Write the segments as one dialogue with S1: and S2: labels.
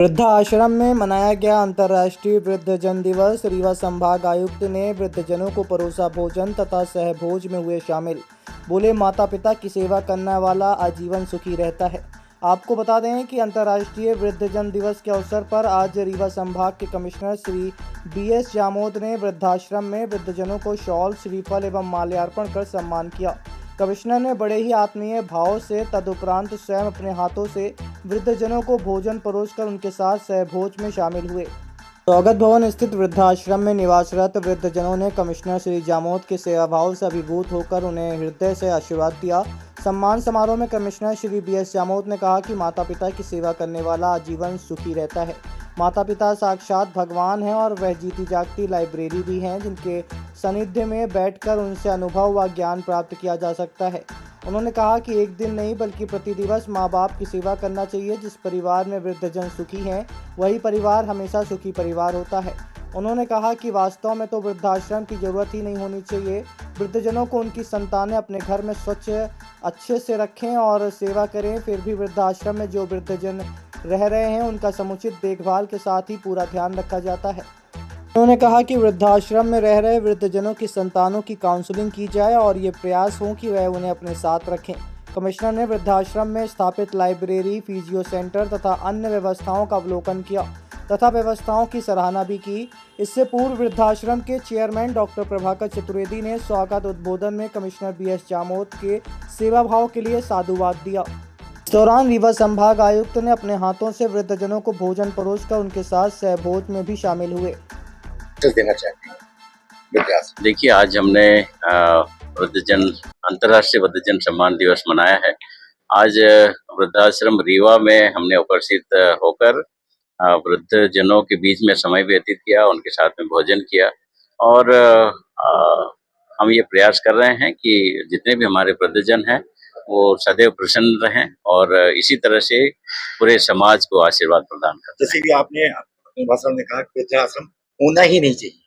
S1: वृद्धाश्रम में मनाया गया अंतर्राष्ट्रीय वृद्धजन दिवस। रीवा संभाग आयुक्त ने वृद्धजनों को परोसा भोजन तथा सहभोज में हुए शामिल। बोले, माता पिता की सेवा करने वाला आजीवन सुखी रहता है। आपको बता दें कि अंतर्राष्ट्रीय वृद्धजन दिवस के अवसर पर आज रीवा संभाग के कमिश्नर श्री BS जामोद ने वृद्धाश्रम में वृद्धजनों को शॉल, श्रीफल एवं माल्यार्पण कर सम्मान किया। कमिश्नर ने बड़े ही आत्मीय भाव से तदुपरांत स्वयं अपने हाथों से वृद्धजनों को भोजन परोसकर उनके साथ सहभोज में शामिल हुए। स्वागत भवन स्थित वृद्धाश्रम में निवासरत वृद्धजनों ने कमिश्नर श्री जामोद के सेवाभाव से अभिभूत होकर उन्हें हृदय से आशीर्वाद दिया। सम्मान समारोह में कमिश्नर श्री BS जामोद ने कहा कि माता पिता की सेवा करने वाला आजीवन सुखी रहता है। माता पिता साक्षात भगवान हैं और वह जीती जागती लाइब्रेरी भी हैं, जिनके सानिध्य में बैठकर उनसे अनुभव व ज्ञान प्राप्त किया जा सकता है। उन्होंने कहा कि एक दिन नहीं बल्कि प्रति दिवस माँ बाप की सेवा करना चाहिए। जिस परिवार में वृद्धजन सुखी हैं, वही परिवार हमेशा सुखी परिवार होता है। उन्होंने कहा कि वास्तव में तो वृद्धाश्रम की जरूरत ही नहीं होनी चाहिए। वृद्धजनों को उनकी संतानें अपने घर में स्वच्छ अच्छे से रखें और सेवा करें। फिर भी वृद्धाश्रम में जो वृद्धजन रह रहे हैं, उनका समुचित देखभाल के साथ ही पूरा ध्यान रखा जाता है। उन्होंने कहा कि वृद्धाश्रम में रह रहे वृद्धजनों की संतानों की काउंसलिंग की जाए और ये प्रयास हो कि वह उन्हें अपने साथ रखें। कमिश्नर ने वृद्धाश्रम में स्थापित लाइब्रेरी, फिजियो सेंटर तथा अन्य व्यवस्थाओं का अवलोकन किया तथा व्यवस्थाओं की सराहना भी की। इससे पूर्व वृद्धाश्रम के चेयरमैन डॉक्टर प्रभाकर चतुर्वेदी ने स्वागत उद्बोधन में कमिश्नर BS जामोद के सेवा भाव के लिए साधुवाद दिया। इस दौरान रीवा संभाग आयुक्त ने अपने हाथों से वृद्धजनों को भोजन परोसकर उनके साथ सहभोज में भी शामिल हुए।
S2: देना चाहते हैं। देखिए, आज हमने वृद्धजन अंतर्राष्ट्रीय वृद्धजन सम्मान दिवस मनाया है। आज वृद्धाश्रम रीवा में हमने उपस्थित होकर वृद्धजनों के बीच में समय व्यतीत किया, उनके साथ में भोजन किया और हम ये प्रयास कर रहे हैं कि जितने भी हमारे वृद्धजन हैं वो सदैव प्रसन्न रहें और इसी तरह से पूरे समाज को आशीर्वाद प्रदान करते हैं।
S3: जैसे कि आपने अपने भाषण में कहा कि वृद्धाश्रम होना ही नहीं चाहिए।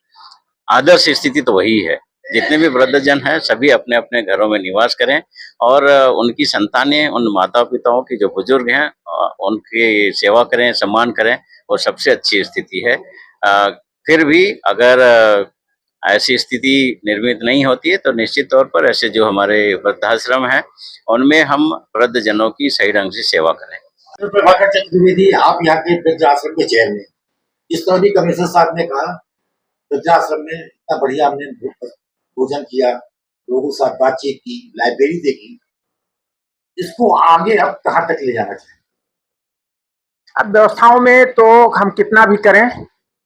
S2: आदर्श स्थिति तो वही है, जितने भी वृद्धजन हैं सभी अपने अपने घरों में निवास करें और उनकी संतानें, उन माता पिताओं की जो बुजुर्ग हैं उनकी सेवा करें, सम्मान करें, वो सबसे अच्छी स्थिति है। फिर भी अगर ऐसी स्थिति निर्मित नहीं होती है तो निश्चित तौर पर ऐसे जो हमारे वृद्धाश्रम हैं उनमें हम वृद्धजनों की सही ढंग से सेवा करें।
S3: प्रभाकर चतुर्वेदी, आप यहाँ के वृद्धाश्रम के चेयरमैन, इस तरह भी कमिश्नर साहब ने कहा वृद्धाश्रम में इतना बढ़िया हमने भोजन किया, लोगों के साथ बातचीत की, लाइब्रेरी देखी, इसको आगे अब कहाँ तक ले जाना चाहिए?
S4: अब व्यवस्थाओं में तो हम कितना भी करें,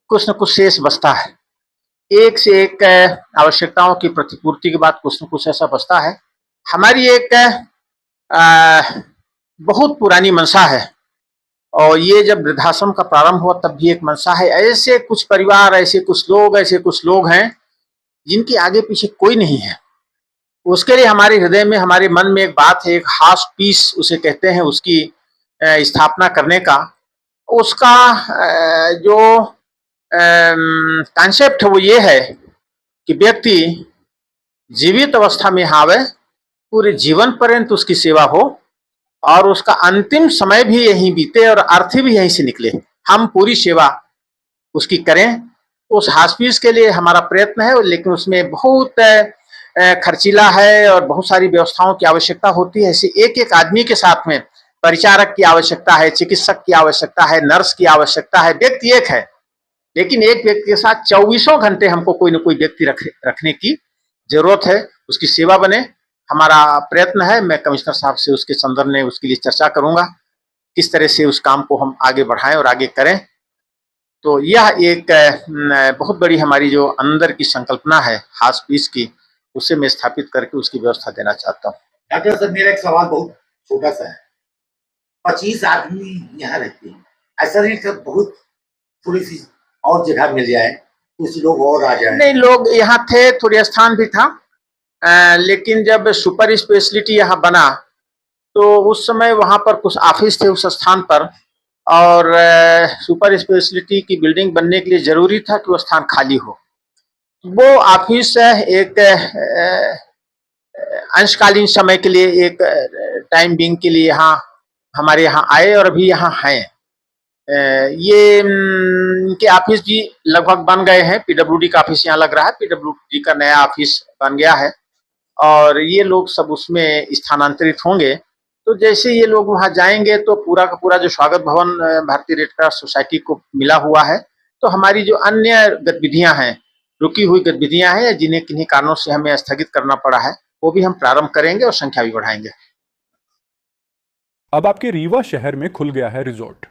S4: कुछ न कुछ शेष बचता है। एक से एक आवश्यकताओं की प्रतिपूर्ति के बाद कुछ न कुछ ऐसा बचता है। हमारी एक बहुत पुरानी मंशा है और ये जब वृद्धाश्रम का प्रारंभ हुआ तब भी एक मंशा है। ऐसे कुछ परिवार, ऐसे कुछ लोग हैं जिनके आगे पीछे कोई नहीं है। उसके लिए हमारे हृदय में, हमारे मन में एक बात है, एक हाउस पीस उसे कहते हैं, उसकी स्थापना करने का। उसका जो कॉन्सेप्ट है वो ये है कि व्यक्ति जीवित अवस्था में आवे, पूरे जीवन पर्यंत उसकी सेवा हो और उसका अंतिम समय भी यहीं बीते और अर्थ भी यहीं से निकले। हम पूरी सेवा उसकी करें। उस हॉस्पिस के लिए हमारा प्रयत्न है, लेकिन उसमें बहुत खर्चीला है और बहुत सारी व्यवस्थाओं की आवश्यकता होती है। ऐसे एक एक आदमी के साथ में परिचारक की आवश्यकता है, चिकित्सक की आवश्यकता है, नर्स की आवश्यकता है। व्यक्ति एक है, लेकिन एक व्यक्ति के साथ 24 घंटे हमको कोई न कोई व्यक्ति रखने की जरूरत है। उसकी सेवा बने, हमारा प्रयत्न है। मैं कमिश्नर साहब से उसके संदर्भ में उसके लिए चर्चा करूंगा, किस तरह से उस काम को हम आगे बढ़ाएं और आगे करें। तो यह एक बहुत बड़ी हमारी जो अंदर की संकल्पना है हॉस्पिस की, उसे मैं स्थापित करके उसकी व्यवस्था देना चाहता हूँ।
S3: डॉक्टर साहब, मेरा एक सवाल बहुत छोटा सा है। 25 आदमी यहाँ रहते हैं, ऐसा नहीं कि बहुत थोड़ी सी और जगह मिल जाए, कुछ लोग और आ जाए?
S4: नहीं, लोग यहाँ थे, थोड़ी स्थान भी था, लेकिन जब सुपर स्पेशलिटी यहाँ बना तो उस समय वहाँ पर कुछ ऑफिस थे उस स्थान पर और सुपर स्पेशलिटी की बिल्डिंग बनने के लिए जरूरी था कि वो स्थान खाली हो। वो ऑफिस एक अंशकालीन समय के लिए, एक टाइम बीइंग के लिए यहाँ हमारे यहाँ आए और अभी यहाँ हैं। ये इनके ऑफिस भी लगभग बन गए हैं। पीडब्ल्यूडी का ऑफिस यहाँ लग रहा है, पीडब्ल्यूडी का नया ऑफिस बन गया है और ये लोग सब उसमें स्थानांतरित होंगे। तो जैसे ये लोग वहां जाएंगे तो पूरा का पूरा जो स्वागत भवन भारतीय रेड क्रॉस सोसाइटी को मिला हुआ है, तो हमारी जो अन्य गतिविधियां हैं, रुकी हुई गतिविधियां हैं, जिन्हें किन्हीं कारणों से हमें स्थगित करना पड़ा है, वो भी हम प्रारंभ करेंगे और संख्या भी बढ़ाएंगे।
S5: अब आपके रीवा शहर में खुल गया है रिजॉर्ट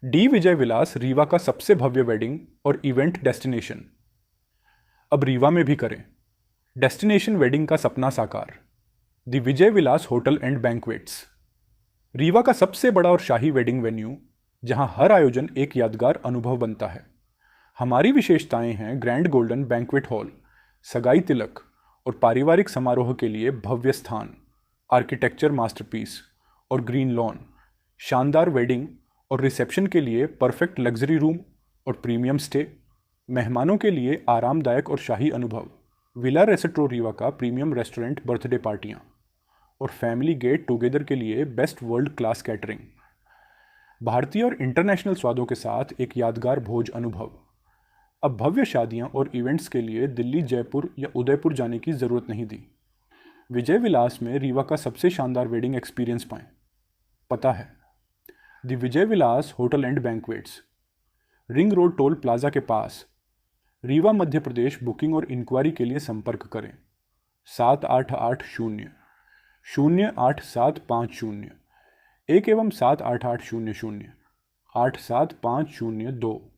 S5: डी विजय विलास, रीवा का सबसे भव्य वेडिंग और इवेंट डेस्टिनेशन। अब रीवा में भी करें डेस्टिनेशन वेडिंग का सपना साकार। The Vijay Vilas hotel and banquets, Rewa का सबसे बड़ा और शाही वेडिंग वेन्यू, जहां हर आयोजन एक यादगार अनुभव बनता है। हमारी विशेषताएं हैं ग्रैंड गोल्डन बैंक्वेट हॉल, सगाई तिलक और पारिवारिक समारोह के लिए भव्य स्थान, आर्किटेक्चर मास्टरपीस और ग्रीन लॉन, शानदार वेडिंग और रिसेप्शन के लिए परफेक्ट लग्जरी रूम और प्रीमियम स्टे, मेहमानों के लिए आरामदायक और शाही अनुभव, विला रेस्टोरेंट रीवा का प्रीमियम रेस्टोरेंट, बर्थडे पार्टियां और फैमिली गेट टुगेदर के लिए बेस्ट वर्ल्ड क्लास कैटरिंग, भारतीय और इंटरनेशनल स्वादों के साथ एक यादगार भोज अनुभव। अब भव्य शादियां और इवेंट्स के लिए दिल्ली, जयपुर या उदयपुर जाने की ज़रूरत नहीं दी। विजय विलास में रीवा का सबसे शानदार वेडिंग एक्सपीरियंस पाएं। पता है the Vijay Vilas hotel and banquets, ring road toll plaza के पास, रीवा, मध्य प्रदेश। बुकिंग और इंक्वायरी के लिए संपर्क करें 788-0-08750 1 एवं 788-00-87502।